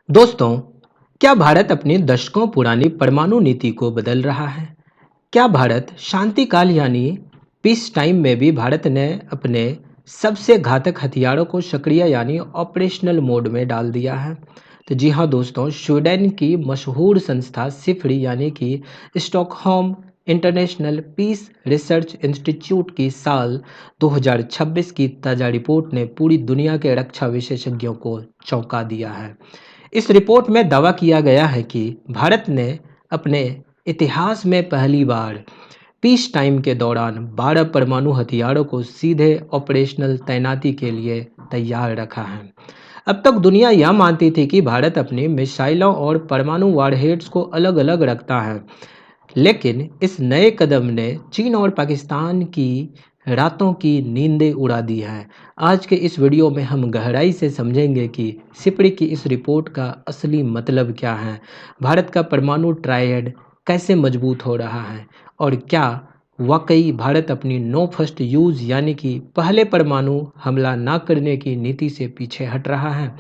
दोस्तों, क्या भारत अपनी दशकों पुरानी परमाणु नीति को बदल रहा है? क्या भारत शांति काल यानी पीस टाइम में भी भारत ने अपने सबसे घातक हथियारों को सक्रिय यानी ऑपरेशनल मोड में डाल दिया है? तो जी हाँ दोस्तों, स्वीडन की मशहूर संस्था सिफरी यानी कि Stockholm International Peace Research Institute की साल 2026 की ताज़ा रिपोर्ट ने पूरी दुनिया के रक्षा विशेषज्ञों को चौंका दिया है। इस रिपोर्ट में दावा किया गया है कि भारत ने अपने इतिहास में पहली बार पीस टाइम के दौरान 12 परमाणु हथियारों को सीधे ऑपरेशनल तैनाती के लिए तैयार रखा है। अब तक दुनिया यह मानती थी कि भारत अपनी मिसाइलों और परमाणु वारहेड्स को अलग अलग रखता है, लेकिन इस नए कदम ने चीन और पाकिस्तान की रातों की नींदें उड़ा दी हैं। आज के इस वीडियो में हम गहराई से समझेंगे कि सिपड़ी की इस रिपोर्ट का असली मतलब क्या है, भारत का परमाणु ट्रायड कैसे मजबूत हो रहा है और क्या वाकई भारत अपनी नो फर्स्ट यूज़ यानी कि पहले परमाणु हमला ना करने की नीति से पीछे हट रहा है।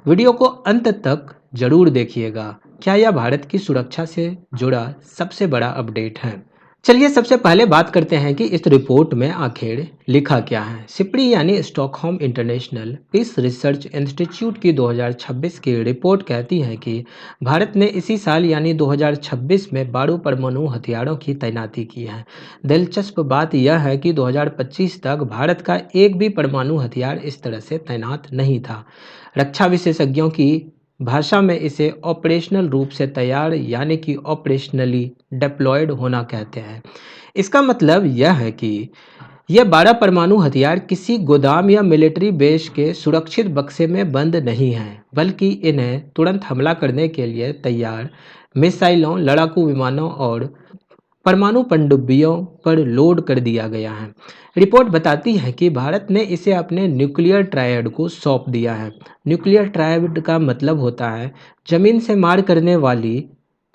वीडियो को अंत तक जरूर देखिएगा। क्या यह भारत की सुरक्षा से जुड़ा सबसे बड़ा अपडेट है? चलिए सबसे पहले बात करते हैं कि इस रिपोर्ट में आखिर लिखा क्या है। सिपड़ी यानी Stockholm International Peace Research Institute की 2026 की रिपोर्ट कहती है कि भारत ने इसी साल यानी 2026 में 12 परमाणु हथियारों की तैनाती की है। दिलचस्प बात यह है कि 2025 तक भारत का एक भी परमाणु हथियार इस तरह से तैनात नहीं था। रक्षा विशेषज्ञों की भाषा में इसे ऑपरेशनल रूप से तैयार यानी कि ऑपरेशनली डिप्लॉयड होना कहते हैं। इसका मतलब यह है कि ये 12 परमाणु हथियार किसी गोदाम या मिलिट्री बेस के सुरक्षित बक्से में बंद नहीं हैं, बल्कि इन्हें तुरंत हमला करने के लिए तैयार मिसाइलों, लड़ाकू विमानों और परमाणु पनडुब्बियों पर लोड कर दिया गया है। रिपोर्ट बताती है कि भारत ने इसे अपने न्यूक्लियर ट्रायड को सौंप दिया है। न्यूक्लियर ट्रायड का मतलब होता है जमीन से मार करने वाली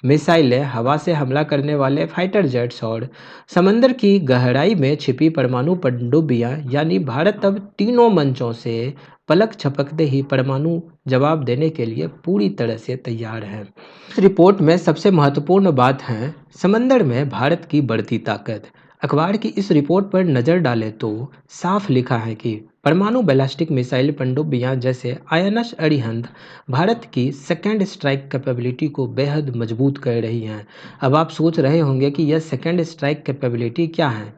मिसाइलें, हवा से हमला करने वाले फाइटर जेट्स और समंदर की गहराई में छिपी परमाणु पनडुब्बियां। यानी भारत अब तीनों मंचों से पलक झपकते ही परमाणु जवाब देने के लिए पूरी तरह से तैयार है। इस रिपोर्ट में सबसे महत्वपूर्ण बात है समंदर में भारत की बढ़ती ताकत। अखबार की इस रिपोर्ट पर नज़र डालें तो साफ लिखा है कि परमाणु बैलिस्टिक मिसाइल पनडुब्बियां जैसे आईएनएस अरिहंत भारत की सेकेंड स्ट्राइक कैपेबिलिटी को बेहद मजबूत कर रही हैं। अब आप सोच रहे होंगे कि यह सेकेंड स्ट्राइक कैपेबिलिटी क्या है।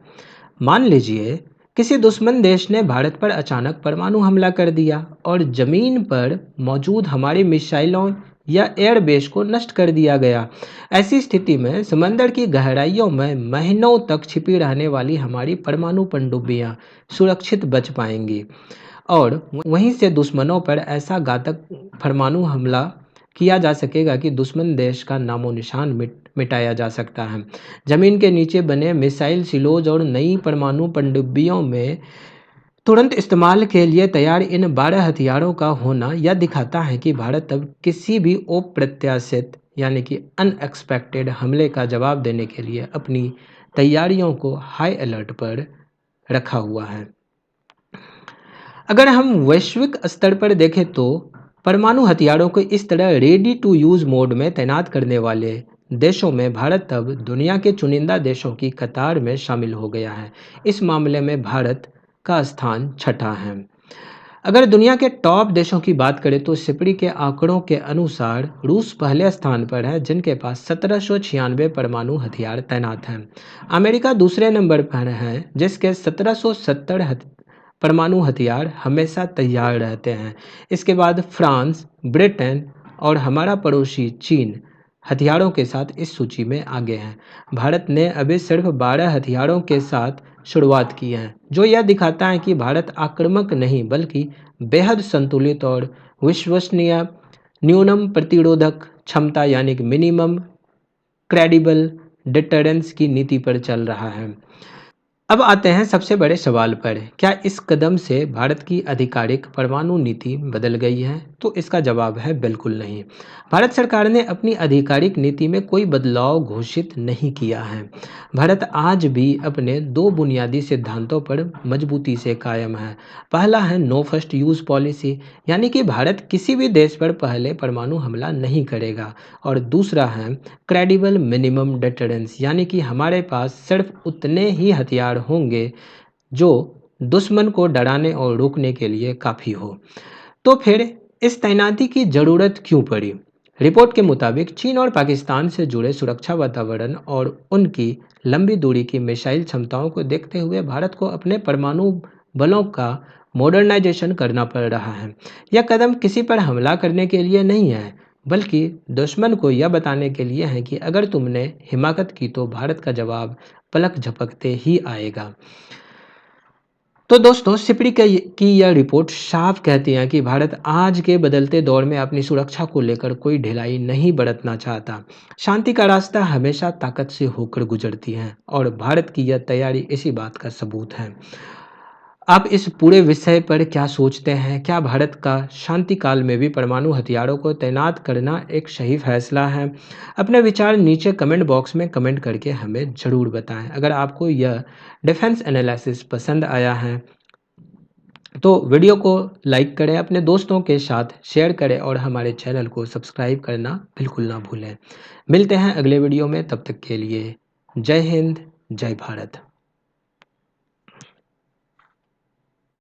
मान लीजिए किसी दुश्मन देश ने भारत पर अचानक परमाणु हमला कर दिया और जमीन पर मौजूद हमारी मिसाइलों या एयरबेस को नष्ट कर दिया गया। ऐसी स्थिति में समंदर की गहराइयों में महीनों तक छिपी रहने वाली हमारी परमाणु पनडुब्बियां सुरक्षित बच पाएंगी और वहीं से दुश्मनों पर ऐसा घातक परमाणु हमला किया जा सकेगा कि दुश्मन देश का नामो निशान मिटाया जा सकता है। जमीन के नीचे बने मिसाइल सिलोज और नई परमाणु पनडुब्बियों में तुरंत इस्तेमाल के लिए तैयार इन 12 हथियारों का होना यह दिखाता है कि भारत अब किसी भी अप्रत्याशित यानी कि अनएक्सपेक्टेड हमले का जवाब देने के लिए अपनी तैयारियों को हाई अलर्ट पर रखा हुआ है। अगर हम वैश्विक स्तर पर देखें तो परमाणु हथियारों को इस तरह रेडी टू यूज़ मोड में तैनात करने वाले देशों में भारत अब दुनिया के चुनिंदा देशों की कतार में शामिल हो गया है। इस मामले में भारत का स्थान छठा है। अगर दुनिया के टॉप देशों की बात करें तो सिपड़ी के आंकड़ों के अनुसार रूस पहले स्थान पर है, जिनके पास 1796 परमाणु हथियार तैनात हैं। अमेरिका दूसरे नंबर पर है, जिसके 1770 परमाणु हथियार हमेशा तैयार रहते हैं। इसके बाद फ्रांस, ब्रिटेन और हमारा पड़ोसी चीन हथियारों के साथ इस सूची में आगे हैं। भारत ने अभी सिर्फ 12 हथियारों के साथ शुरुआत की है, जो यह दिखाता है कि भारत आक्रामक नहीं बल्कि बेहद संतुलित और विश्वसनीय न्यूनतम प्रतिरोधक क्षमता यानी कि मिनिमम क्रेडिबल डिटरेंस की नीति पर चल रहा है। अब आते हैं सबसे बड़े सवाल पर। क्या इस कदम से भारत की आधिकारिक परमाणु नीति बदल गई है? तो इसका जवाब है बिल्कुल नहीं। भारत सरकार ने अपनी आधिकारिक नीति में कोई बदलाव घोषित नहीं किया है। भारत आज भी अपने दो बुनियादी सिद्धांतों पर मजबूती से कायम है। पहला है नो फर्स्ट यूज पॉलिसी, यानी कि भारत किसी भी देश पर पहले परमाणु हमला नहीं करेगा। और दूसरा है क्रेडिबल मिनिमम डिटरेंस, यानी कि हमारे पास सिर्फ उतने ही हथियार होंगे जो दुश्मन को डराने और रोकने के लिए काफ़ी हो। तो फिर इस तैनाती की ज़रूरत क्यों पड़ी? रिपोर्ट के मुताबिक चीन और पाकिस्तान से जुड़े सुरक्षा वातावरण और उनकी लंबी दूरी की मिसाइल क्षमताओं को देखते हुए भारत को अपने परमाणु बलों का मॉडर्नाइजेशन करना पड़ रहा है। यह कदम किसी पर हमला करने के लिए नहीं है, बल्कि दुश्मन को यह बताने के लिए है कि अगर तुमने हिमाकत की तो भारत का जवाब पलक झपकते ही आएगा। तो दोस्तों, सिपरी की यह रिपोर्ट साफ कहती है कि भारत आज के बदलते दौर में अपनी सुरक्षा को लेकर कोई ढिलाई नहीं बरतना चाहता। शांति का रास्ता हमेशा ताकत से होकर गुजरती है और भारत की यह तैयारी इसी बात का सबूत है। आप इस पूरे विषय पर क्या सोचते हैं? क्या भारत का शांति काल में भी परमाणु हथियारों को तैनात करना एक सही फैसला है? अपने विचार नीचे कमेंट बॉक्स में कमेंट करके हमें ज़रूर बताएं। अगर आपको यह डिफेंस एनालिसिस पसंद आया है तो वीडियो को लाइक करें, अपने दोस्तों के साथ शेयर करें और हमारे चैनल को सब्सक्राइब करना बिल्कुल ना भूलें। मिलते हैं अगले वीडियो में, तब तक के लिए जय हिंद, जय भारत।